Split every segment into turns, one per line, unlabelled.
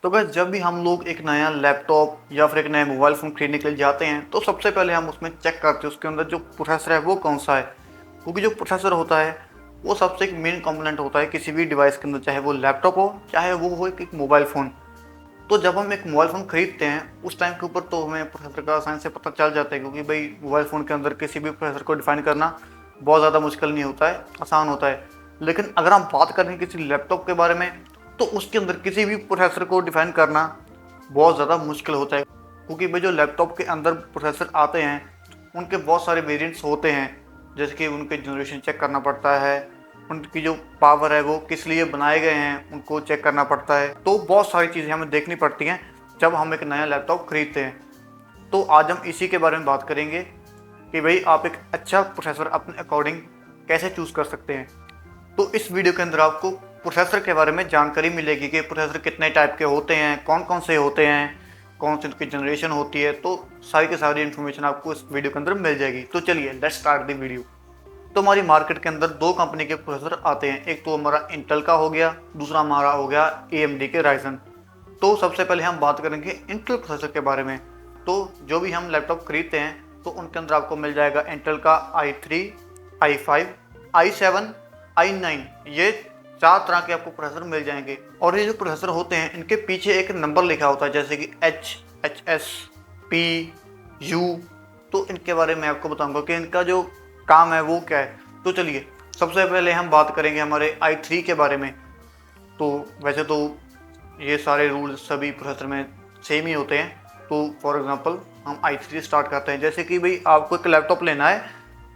तो बस जब भी हम लोग एक नया लैपटॉप या फिर एक नया मोबाइल फ़ोन खरीदने के लिए जाते हैं तो सबसे पहले हम उसमें चेक करते हैं उसके अंदर जो प्रोसेसर है वो कौन सा है। क्योंकि जो प्रोसेसर होता है वो सबसे एक मेन कंपोनेंट होता है किसी भी डिवाइस के अंदर, चाहे वो लैपटॉप हो चाहे वो हो एक मोबाइल फ़ोन। तो जब हम एक मोबाइल फ़ोन खरीदते हैं उस टाइम के ऊपर तो हमें प्रोसेसर का आसानी से पता चल जाता है, क्योंकि भाई मोबाइल फ़ोन के अंदर किसी भी प्रोसेसर को डिफाइन करना बहुत ज़्यादा मुश्किल नहीं होता है, आसान होता है। लेकिन अगर हम बात करें किसी लैपटॉप के बारे में तो उसके अंदर किसी भी प्रोसेसर को डिफाइन करना बहुत ज़्यादा मुश्किल होता है, क्योंकि भाई जो लैपटॉप के अंदर प्रोसेसर आते हैं उनके बहुत सारे वेरिएंट्स होते हैं। जैसे कि उनके जनरेशन चेक करना पड़ता है, उनकी जो पावर है वो किस लिए बनाए गए हैं उनको चेक करना पड़ता है। तो बहुत सारी चीज़ें हमें देखनी पड़ती हैं जब हम एक नया लैपटॉप खरीदते हैं। तो आज हम इसी के बारे में बात करेंगे कि भाई आप एक अच्छा प्रोसेसर अपने अकॉर्डिंग कैसे चूज़ कर सकते हैं। तो इस वीडियो के अंदर आपको प्रोसेसर के बारे में जानकारी मिलेगी कि प्रोसेसर कितने टाइप के होते हैं, कौन कौन से होते हैं, कौन सी उनकी जनरेशन होती है। तो सारी की सारी इन्फॉर्मेशन आपको इस वीडियो के अंदर मिल जाएगी। तो चलिए लेट्स स्टार्ट द वीडियो। तो हमारी मार्केट के अंदर दो कंपनी के प्रोसेसर आते हैं, एक तो हमारा इंटेल का हो गया, दूसरा हमारा हो गया AMD के राइजन। तो सबसे पहले हम बात करेंगे इंटेल प्रोसेसर के बारे में। तो जो भी हम लैपटॉप खरीदते हैं तो उनके अंदर आपको मिल जाएगा इंटेल का i3, i5, i7, i9, ये 4 तरह के आपको प्रोसेसर मिल जाएंगे। और ये जो प्रोसेसर होते हैं इनके पीछे एक नंबर लिखा होता है, जैसे कि H, HS, P, U। तो इनके बारे में आपको बताऊंगा कि इनका जो काम है वो क्या है। तो चलिए सबसे पहले हम बात करेंगे हमारे i3 के बारे में। तो वैसे तो ये सारे रूल्स सभी प्रोसेसर में सेम ही होते हैं। तो फॉर एग्जांपल हम i3 स्टार्ट करते हैं। जैसे कि भाई आपको एक लैपटॉप लेना है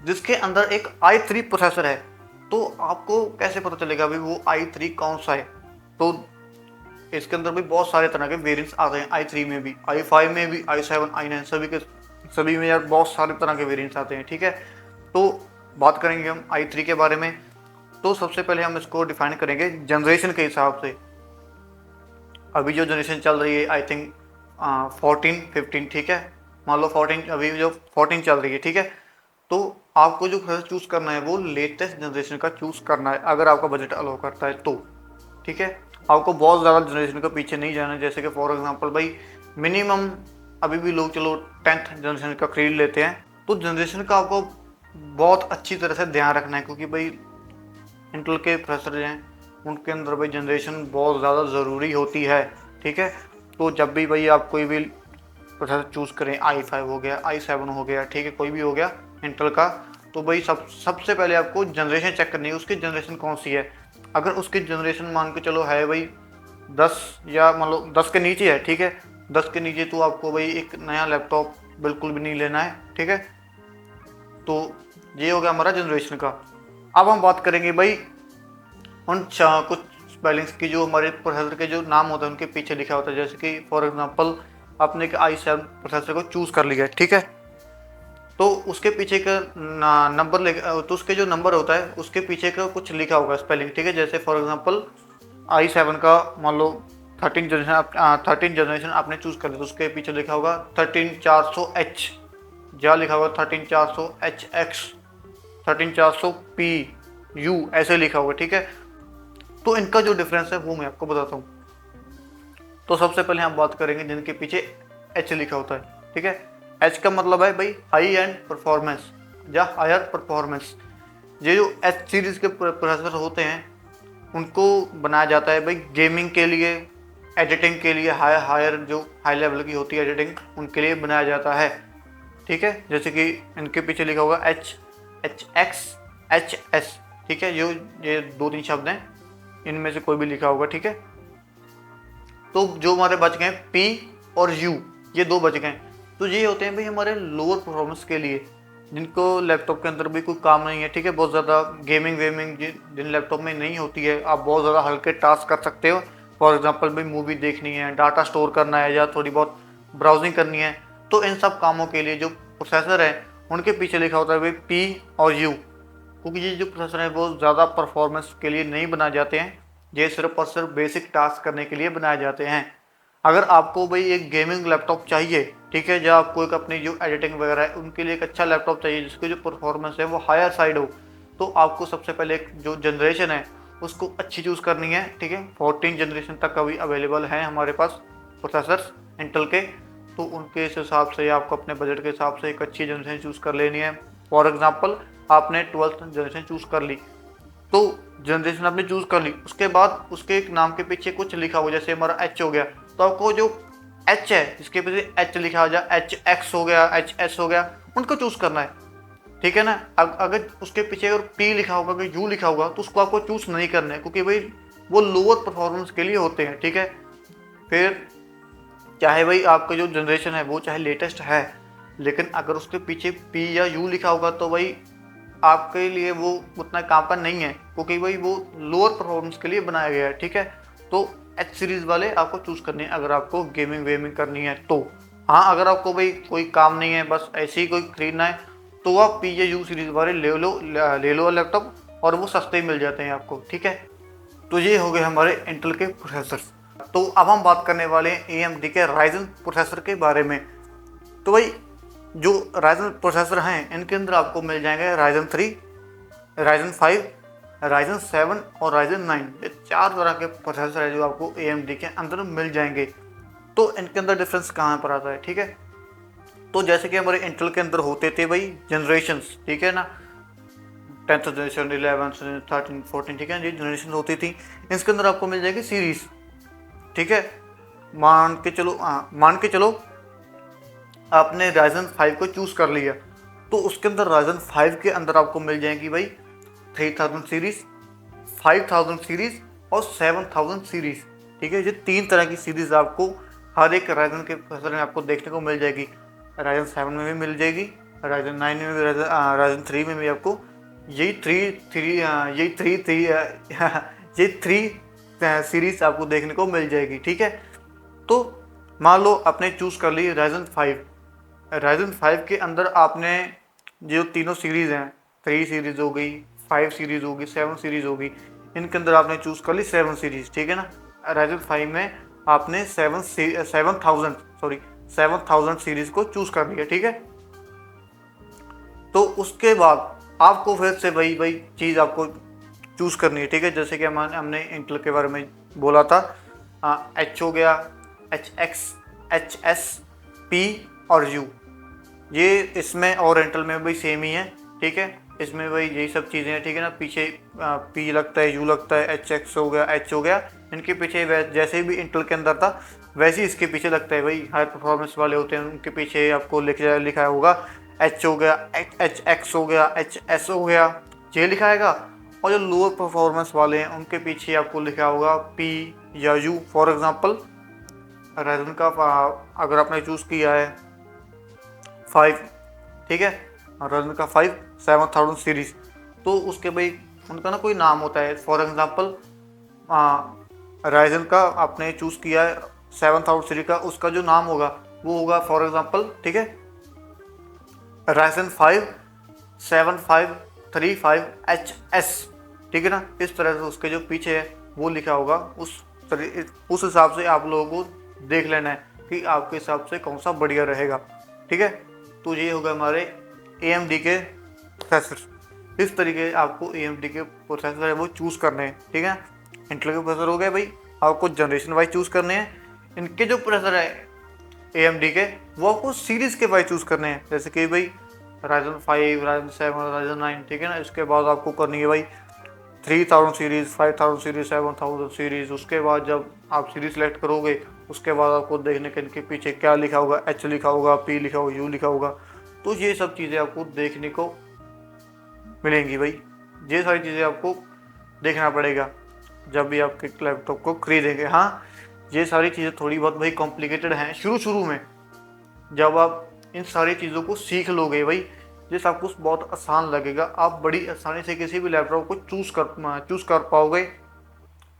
जिसके अंदर एक i3 प्रोसेसर है, तो आपको कैसे पता चलेगा भाई वो i3 कौन सा है। तो इसके अंदर भी बहुत सारे तरह के वेरिएंट्स आते हैं, i3 में भी, i5 में भी, i7, i9, सभी में यार बहुत सारे तरह के वेरिएंट्स आते हैं। ठीक है, तो बात करेंगे हम i3 के बारे में। तो सबसे पहले हम इसको डिफाइन करेंगे जनरेशन के हिसाब से। अभी जो जनरेशन चल रही है आई थिंक 14, 15, ठीक है, मान लो 14, अभी जो 14 चल रही है, ठीक है। तो आपको जो प्रोसेसर चूज़ करना है वो लेटेस्ट जनरेशन का चूज़ करना है, अगर आपका बजट अलाउ करता है तो। ठीक है, आपको बहुत ज़्यादा जनरेशन के पीछे नहीं जाना है। जैसे कि फॉर एग्जांपल भाई मिनिमम अभी भी लोग चलो 10th जनरेशन का खरीद लेते हैं, तो जनरेशन का आपको बहुत अच्छी तरह से ध्यान रखना है, क्योंकि भाई इंटेल के प्रोसेसर हैं उनके अंदर भाई जनरेशन बहुत ज़्यादा ज़रूरी होती है। ठीक है, तो जब भी भाई आप कोई भी प्रोसेसर चूज़ करें, i5 हो गया, i7 हो गया, ठीक है, कोई भी हो गया इंटेल का, तो भाई सबसे पहले आपको जनरेशन चेक करनी है, उसकी जनरेशन कौन सी है। अगर उसकी जनरेशन मान के चलो है भाई 10, या मान लो 10 के नीचे है, ठीक है, 10 के नीचे, तो आपको भाई एक नया लैपटॉप बिल्कुल भी नहीं लेना है। ठीक है, तो ये हो गया हमारा जनरेशन का। अब हम बात करेंगे भाई उन कुछ स्पेलिंग्स की जो हमारे प्रोसेसर के जो नाम होते हैं उनके पीछे लिखा होता है। जैसे कि फॉर एग्जांपल आपने i7 प्रोसेसर को चूज़ कर लिया है, ठीक है, तो उसके पीछे का नंबर, तो उसके जो नंबर होता है उसके पीछे का कुछ लिखा होगा स्पेलिंग। ठीक है, जैसे फॉर एग्जांपल i7 का मान लो 13 जनरेशन आपने चूज़ कर लिया, तो उसके पीछे लिखा होगा 13400H, या लिखा होगा 13400HX, 13400PU, ऐसे लिखा होगा। ठीक है, तो इनका जो डिफरेंस है वो मैं आपको बताता हूँ। तो सबसे पहले हम बात करेंगे जिनके पीछे H लिखा होता है। ठीक है, H का मतलब है भाई हाई एंड परफॉर्मेंस या हायर परफॉर्मेंस। ये जो H सीरीज़ के प्रोसेसर होते हैं उनको बनाया जाता है भाई गेमिंग के लिए, एडिटिंग के लिए, हायर जो हाई लेवल की होती है एडिटिंग उनके लिए बनाया जाता है। ठीक है, जैसे कि इनके पीछे लिखा होगा H, HX, HS। ठीक है, ये 2-3 शब्द हैं, इनमें से कोई भी लिखा होगा। ठीक है, तो जो हमारे बच गए P और U, ये 2 बच गए। तो ये होते हैं भाई हमारे लोअर परफॉर्मेंस के लिए, जिनको लैपटॉप के अंदर भी कोई काम नहीं है। ठीक है, बहुत ज़्यादा गेमिंग वेमिंग जिन लैपटॉप में नहीं होती है, आप बहुत ज़्यादा हल्के टास्क कर सकते हो। फॉर एग्जांपल भाई मूवी देखनी है, डाटा स्टोर करना है, या थोड़ी बहुत ब्राउजिंग करनी है, तो इन सब कामों के लिए जो प्रोसेसर है उनके पीछे लिखा होता है भाई P और U। क्योंकि ये जो प्रोसेसर है वो ज़्यादा परफॉर्मेंस के लिए नहीं बनाए जाते हैं, ये सिर्फ और सिर्फ बेसिक टास्क करने के लिए बनाए जाते हैं। अगर आपको भाई एक गेमिंग लैपटॉप चाहिए, ठीक है, या आपको एक अपनी जो एडिटिंग वगैरह है उनके लिए एक अच्छा लैपटॉप चाहिए जिसकी जो परफॉर्मेंस है वो हायर साइड हो, तो आपको सबसे पहले एक जो जनरेशन है उसको अच्छी चूज़ करनी है, ठीक है। 14 जनरेशन तक अभी अवेलेबल है हमारे पास प्रोसेसर्स इंटेल के, तो उनके इस हिसाब से आपको अपने बजट के हिसाब से एक अच्छी जनरेशन चूज़ कर लेनी है। फॉर एग्जांपल आपने 12th जनरेशन चूज़ कर ली, तो जनरेशन आपने चूज़ कर ली, उसके बाद उसके एक नाम के पीछे कुछ लिखा हो, जैसे हमारा एच हो गया, तो आपको जो एच है जिसके पीछे एच लिखा हो जाए, एच एक्स हो गया, एच एस हो गया, उनको चूज़ करना है, ठीक है ना। अगर उसके पीछे अगर पी लिखा होगा, अगर यू लिखा होगा, तो उसको आपको चूज़ नहीं करना है, क्योंकि भाई वो लोअर परफॉर्मेंस के लिए होते हैं, ठीक है। फिर चाहे भाई आपका जो जनरेशन है वो चाहे लेटेस्ट है, लेकिन अगर उसके पीछे पी या यू लिखा होगा तो भाई आपके लिए वो उतना काम का नहीं है, क्योंकि भाई वो लोअर परफॉर्मेंस के लिए बनाया गया है, ठीक है। तो एच सीरीज़ वाले आपको चूज़ करने हैं अगर आपको गेमिंग वेमिंग करनी है तो। हाँ, अगर आपको भाई कोई काम नहीं है, बस ऐसे ही कोई खरीदना है, तो आप पी या यू सीरीज़ वाले ले लो लैपटॉप, और वो सस्ते ही मिल जाते हैं आपको, ठीक है। तो ये हो गए हमारे इंटेल के प्रोसेसर। तो अब हम बात करने वाले हैं AMD के राइजन प्रोसेसर के बारे में। तो भाई जो राइजन प्रोसेसर हैं, इनके अंदर आपको मिल जाएंगे राइजन 3, राइजन 5, राइजन 7 और राइजन 9। ये 4 तरह के प्रोसेसर है जो आपको AMD के अंदर मिल जाएंगे। तो इनके अंदर डिफरेंस कहाँ पर आता है, ठीक है। तो जैसे कि हमारे इंटेल के अंदर होते थे भाई जनरेशन्स, ठीक है ना, 10th जनरेशन, 11th, 13, 14, ठीक है, ये जनरेशन होती थी। इसके अंदर आपको मिल जाएगी सीरीज, ठीक है। मान के चलो आपने राइजन 5 को चूज़ कर लिया, तो उसके अंदर राइजन 5 के अंदर आपको मिल जाएगी भाई 3000 सीरीज़, 5000 सीरीज़ और 7000 सीरीज़, ठीक है। ये 3 तरह की सीरीज़ आपको हर एक राइजन के प्रोसेसर में आपको देखने को मिल जाएगी। राइजन 7 में भी मिल जाएगी, राइजन 9 में भी, राइजन 3 में भी आपको यही थ्री सीरीज़ आपको देखने को मिल जाएगी, ठीक है। तो मान लो आपने चूज़ कर ली राइजन 5। राइजन 5 के अंदर आपने जो तीनों सीरीज़ हैं, 3 सीरीज़ हो गई, 5 सीरीज़ होगी, 7 सीरीज़ होगी, इनके अंदर आपने चूज़ कर ली 7 सीरीज़, ठीक है ना। राइजन 5 में आपने 7000 सीरीज़ को चूज़ कर लिया, ठीक है। तो उसके बाद आपको फिर से वही चीज़ आपको चूज़ करनी है, ठीक है। जैसे कि हमने इंटेल के बारे में बोला था, एच हो गया, H x, H S, P और यू, ये इसमें और इंटेल में भी सेम ही है, ठीक है। इसमें भाई यही सब चीज़ें हैं, ठीक है ना। पीछे पी लगता है, यू लगता है, एच एक्स हो गया, एच हो गया, इनके पीछे जैसे भी इंटेल के अंदर था वैसे ही इसके पीछे लगता है भाई। हाई परफॉर्मेंस वाले होते हैं उनके पीछे आपको लिखा होगा एच हो गया, एच एक्स हो गया, एच एस हो गया, ये लिखाएगा। और जो लोअर परफॉर्मेंस वाले हैं उनके पीछे आपको लिखा होगा पी या यू। फॉर एग्जांपल राइजन का अगर आपने चूज़ किया है 5, ठीक है, राइजन का 5 7000 सीरीज़, तो उसके भाई उनका ना कोई नाम होता है। फॉर एग्जांपल राइजन का आपने चूज़ किया है 7000 सीरीज का, उसका जो नाम होगा वो होगा फॉर एग्जांपल, ठीक है, राइजन 5 7535HS, ठीक है ना। इस तरह से उसके जो पीछे है वो लिखा होगा, उस हिसाब से आप लोगों को देख लेना है कि आपके हिसाब से कौन सा बढ़िया रहेगा, ठीक है। तो ये होगा हमारे AMD के प्रोसेसर। इस तरीके आपको AMD के प्रोसेसर है वो चूज़ करने हैं, ठीक है। इंटेल के प्रोसेसर हो गए भाई, आपको जनरेशन वाइज चूज़ करने हैं। इनके जो प्रोसेसर है AMD के, वो आपको सीरीज़ के वाइज चूज़ करने हैं, जैसे कि भाई राइजन 5, राइजन 7, राइजन 9, ठीक है ना। इसके बाद आपको करनी है भाई 3000 सीरीज़, 5000 सीरीज़, 7000 सीरीज़। उसके बाद जब आप सीरीज़ सेलेक्ट करोगे उसके बाद आपको देखने के इनके पीछे क्या लिखा होगा, एच लिखा होगा, पी लिखा होगा, यू लिखा होगा। तो ये सब चीज़ें आपको देखने को मिलेंगी भाई। ये सारी चीज़ें आपको देखना पड़ेगा जब भी आप लैपटॉप को खरीदेंगे। हाँ, ये सारी चीज़ें थोड़ी बहुत भाई कॉम्प्लिकेटेड हैं शुरू में। जब आप इन सारी चीज़ों को सीख लोगे भाई, जिस आपको बहुत आसान लगेगा, आप बड़ी आसानी से किसी भी लैपटॉप को चूज़ कर पाओगे।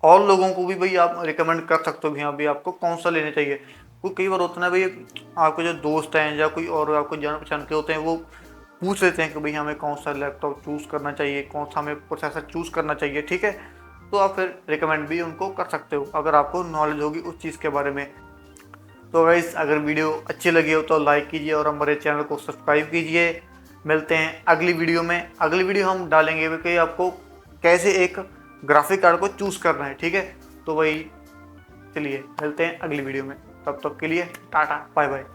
और लोगों को भी भाई आप रिकमेंड कर सकते हो कि हाँ भाई आपको कौन सा लेना चाहिए। क्योंकि कई बार होता है ना भाई, आपके जो दोस्त हैं या कोई और आपको जान पहचान के होते हैं, वो पूछ लेते हैं कि भाई हमें कौन सा लैपटॉप चूज़ करना चाहिए, कौन सा हमें प्रोसेसर चूज़ करना चाहिए, ठीक है। तो आप फिर रिकमेंड भी उनको कर सकते हो अगर आपको नॉलेज होगी उस चीज़ के बारे में। तो गाइस, अगर वीडियो अच्छी लगी हो तो लाइक कीजिए और हमारे चैनल को सब्सक्राइब कीजिए। मिलते हैं अगली वीडियो में। अगली वीडियो हम डालेंगे कि आपको कैसे एक ग्राफिक कार्ड को चूज करना है, ठीक है। तो वही, चलिए मिलते हैं अगली वीडियो में, तब तक के लिए टाटा बाय बाय।